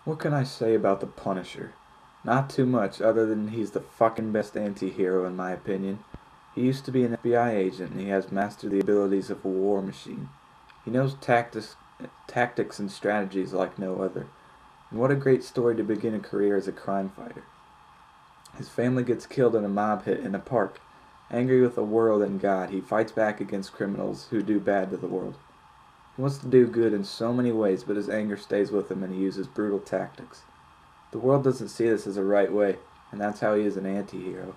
What can I say about the Punisher? Not too much, other than he's the fucking best anti-hero in my opinion. He used to be an FBI agent and he has mastered the abilities of a war machine. He knows tactics and strategies like no other. And what a great story to begin a career as a crime fighter. His family gets killed in a mob hit in a park. Angry with the world and God, he fights back against criminals who do bad to the world. He wants to do good in so many ways, but his anger stays with him and he uses brutal tactics. The world doesn't see this as a right way, and that's how he is an anti-hero.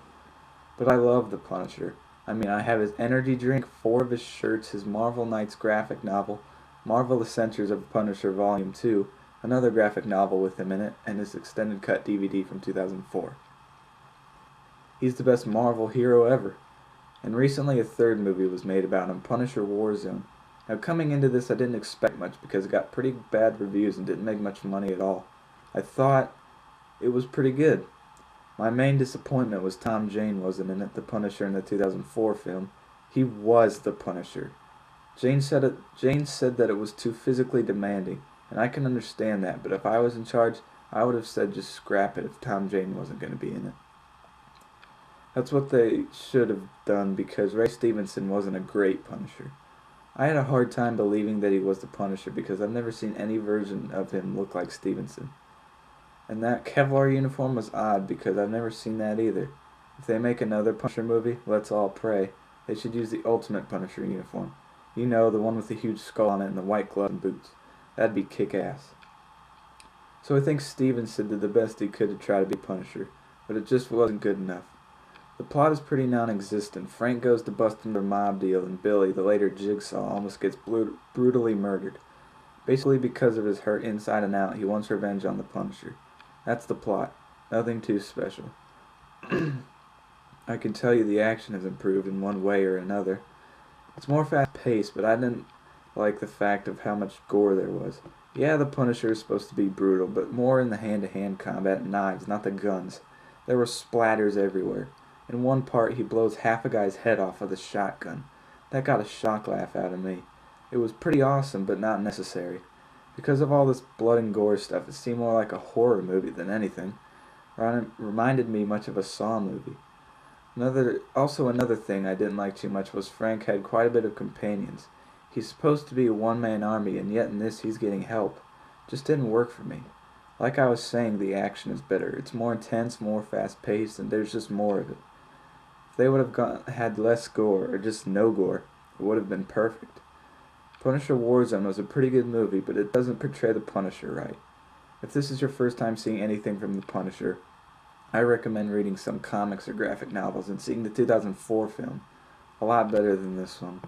But I love the Punisher. I mean, I have his energy drink, 4 of his shirts, his Marvel Knights graphic novel, Marvel Adventures of Punisher Volume 2, another graphic novel with him in it, and his extended cut DVD from 2004. He's the best Marvel hero ever. And recently a third movie was made about him, Punisher Warzone. Now coming into this I didn't expect much because it got pretty bad reviews and didn't make much money at all. I thought it was pretty good. My main disappointment was Tom Jane wasn't in it, the Punisher in the 2004 film. He was the Punisher. Jane said that it was too physically demanding, and I can understand that, but if I was in charge, I would have said just scrap it if Tom Jane wasn't going to be in it. That's what they should have done because Ray Stevenson wasn't a great Punisher. I had a hard time believing that he was the Punisher because I've never seen any version of him look like Stevenson. And that Kevlar uniform was odd because I've never seen that either. If they make another Punisher movie, let's all pray, they should use the Ultimate Punisher uniform. You know, the one with the huge skull on it and the white gloves and boots. That'd be kick-ass. So I think Stevenson did the best he could to try to be Punisher, but it just wasn't good enough. The plot is pretty non-existent. Frank goes to bust another mob deal and Billy, the later Jigsaw, almost gets brutally murdered. Basically because of his hurt inside and out, he wants revenge on the Punisher. That's the plot. Nothing too special. I can tell you the action has improved in one way or another. It's more fast-paced, but I didn't like the fact of how much gore there was. Yeah, the Punisher is supposed to be brutal, but more in the hand-to-hand combat and knives, not the guns. There were splatters everywhere. In one part, he blows half a guy's head off with a shotgun. That got a shock laugh out of me. It was pretty awesome, but not necessary. Because of all this blood and gore stuff, it seemed more like a horror movie than anything. It reminded me much of a Saw movie. Another thing I didn't like too much was Frank had quite a bit of companions. He's supposed to be a one-man army, and yet in this he's getting help. Just didn't work for me. Like I was saying, the action is better. It's more intense, more fast-paced, and there's just more of it. If they would have had less gore, or just no gore, it would have been perfect. Punisher Warzone was a pretty good movie, but it doesn't portray the Punisher right. If this is your first time seeing anything from the Punisher, I recommend reading some comics or graphic novels and seeing the 2004 film. A lot better than this one.